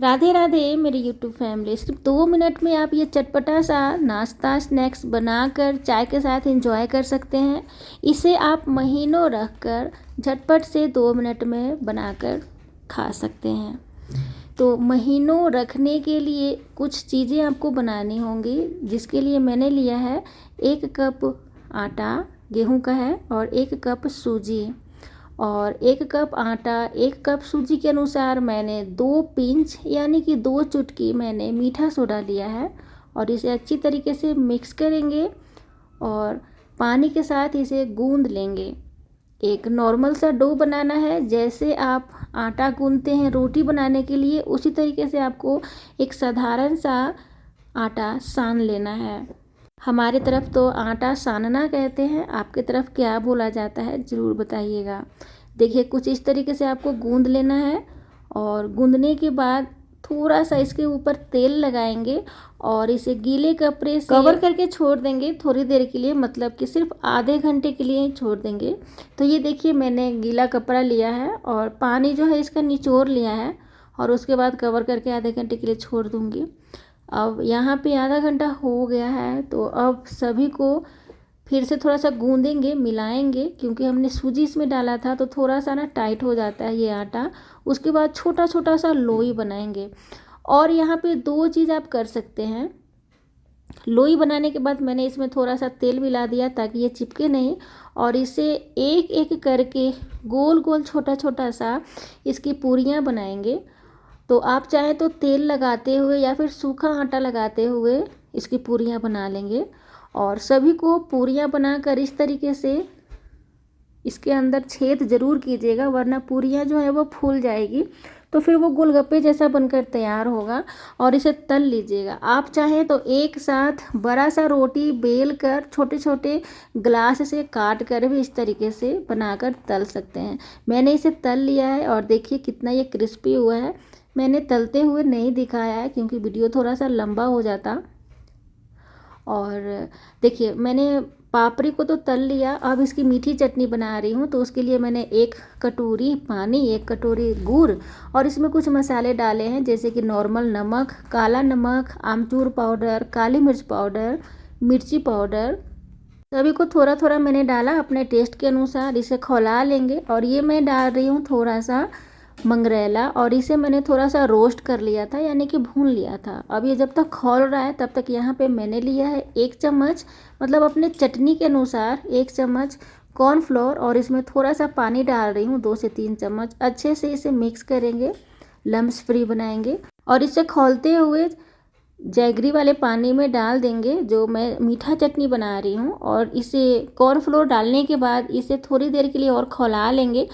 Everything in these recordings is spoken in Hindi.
राधे राधे मेरी यूट्यूब फैमिली। सिर्फ 2 मिनट में आप ये चटपटा सा नाश्ता स्नैक्स बनाकर चाय के साथ एंजॉय कर सकते हैं। इसे आप महीनों रख कर झटपट से 2 मिनट में बनाकर खा सकते हैं। तो महीनों रखने के लिए कुछ चीज़ें आपको बनानी होंगी, जिसके लिए मैंने लिया है 1 कप आटा गेहूं का है और 1 कप सूजी। और 1 कप आटा 1 कप सूजी के अनुसार मैंने 2 पिंच यानी कि 2 चुटकी मैंने मीठा सोडा लिया है और इसे अच्छी तरीके से मिक्स करेंगे और पानी के साथ इसे गूंद लेंगे। एक नॉर्मल सा डो बनाना है, जैसे आप आटा गूंदते हैं रोटी बनाने के लिए, उसी तरीके से आपको एक साधारण सा आटा सान लेना है। हमारे तरफ तो आटा सानना कहते हैं, आपके तरफ क्या बोला जाता है ज़रूर बताइएगा। देखिए कुछ इस तरीके से आपको गूंद लेना है और गूंदने के बाद थोड़ा सा इसके ऊपर तेल लगाएंगे और इसे गीले कपड़े से कवर करके छोड़ देंगे थोड़ी देर के लिए, मतलब कि सिर्फ आधे घंटे के लिए छोड़ देंगे। तो ये देखिए मैंने गीला कपड़ा लिया है और पानी जो है इसका निचोड़ लिया है और उसके बाद कवर करके आधे घंटे के लिए छोड़ दूँगी। अब यहाँ पे आधा घंटा हो गया है, तो अब सभी को फिर से थोड़ा सा गूंदेंगे मिलाएंगे, क्योंकि हमने सूजी इसमें डाला था तो थोड़ा सा ना टाइट हो जाता है ये आटा। उसके बाद छोटा छोटा सा लोई बनाएंगे। और यहाँ पे 2 चीज़ आप कर सकते हैं। लोई बनाने के बाद मैंने इसमें थोड़ा सा तेल मिला दिया ताकि ये चिपके नहीं, और इसे एक एक करके गोल गोल छोटा छोटा सा इसकी पूरियाँ बनाएंगे। तो आप चाहे तो तेल लगाते हुए या फिर सूखा आटा लगाते हुए इसकी पूरियाँ बना लेंगे। और सभी को पूरियाँ बनाकर इस तरीके से इसके अंदर छेद ज़रूर कीजिएगा, वरना पूरियाँ जो है वो फूल जाएगी तो फिर वो गोलगप्पे जैसा बनकर तैयार होगा। और इसे तल लीजिएगा। आप चाहें तो एक साथ बड़ा सा रोटी बेल कर छोटे छोटे ग्लास से काट कर भी इस तरीके से बनाकर तल सकते हैं। मैंने इसे तल लिया है और देखिए कितना ये क्रिस्पी हुआ है। मैंने तलते हुए नहीं दिखाया है क्योंकि वीडियो थोड़ा सा लंबा हो जाता। और देखिए मैंने पापड़ी को तो तल लिया, अब इसकी मीठी चटनी बना रही हूँ। तो उसके लिए मैंने 1 कटोरी पानी 1 कटोरी गुड़ और इसमें कुछ मसाले डाले हैं, जैसे कि नॉर्मल नमक, काला नमक, आमचूर पाउडर, काली मिर्च पाउडर, मिर्ची पाउडर, सभी को थोड़ा थोड़ा मैंने डाला अपने टेस्ट के अनुसार। इसे खौला लेंगे और ये मैं डाल रही हूँ थोड़ा सा मंगरेला, और इसे मैंने थोड़ा सा रोस्ट कर लिया था यानी कि भून लिया था। अब ये जब तक खौल रहा है तब तक यहाँ पे मैंने लिया है 1 चम्मच, मतलब अपने चटनी के अनुसार 1 चम्मच कॉर्नफ्लोर, और इसमें थोड़ा सा पानी डाल रही हूँ 2 से 3 चम्मच। अच्छे से इसे मिक्स करेंगे, लम्स फ्री बनाएंगे और इसे खौलते हुए जैगरी वाले पानी में डाल देंगे जो मैं मीठा चटनी बना रही हूँ। और इसे कॉर्नफ्लोर डालने के बाद इसे थोड़ी देर के लिए और खौला लेंगे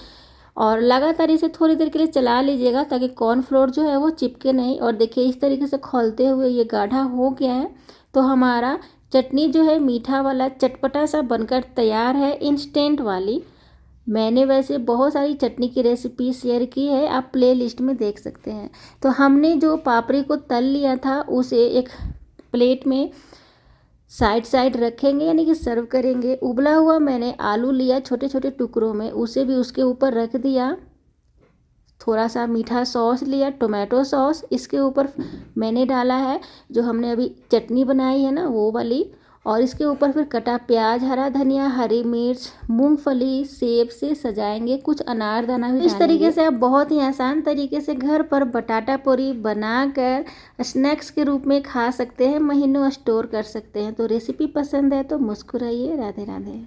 और लगातार इसे थोड़ी देर के लिए चला लीजिएगा ताकि कॉर्नफ्लोर जो है वो चिपके नहीं। और देखिए इस तरीके से खौलते हुए ये गाढ़ा हो गया है। तो हमारा चटनी जो है मीठा वाला चटपटा सा बनकर तैयार है, इंस्टेंट वाली। मैंने वैसे बहुत सारी चटनी की रेसिपी शेयर की है, आप प्लेलिस्ट में देख सकते हैं। तो हमने जो पापड़ी को तल लिया था उसे एक प्लेट में साइड साइड रखेंगे यानी कि सर्व करेंगे। उबला हुआ मैंने आलू लिया छोटे छोटे टुकड़ों में, उसे भी उसके ऊपर रख दिया। थोड़ा सा मीठा सॉस लिया, टोमेटो सॉस, इसके ऊपर मैंने डाला है जो हमने अभी चटनी बनाई है ना वो वाली। और इसके ऊपर फिर कटा प्याज, हरा धनिया, हरी मिर्च, मूंगफली, सेब से सजाएंगे। कुछ अनारदाना भी इस तरीके से आप बहुत ही आसान तरीके से घर पर बटाटा पूरी बनाकर स्नैक्स के रूप में खा सकते हैं, महीनों स्टोर कर सकते हैं। तो रेसिपी पसंद है तो मुस्कुराइए। राधे राधे।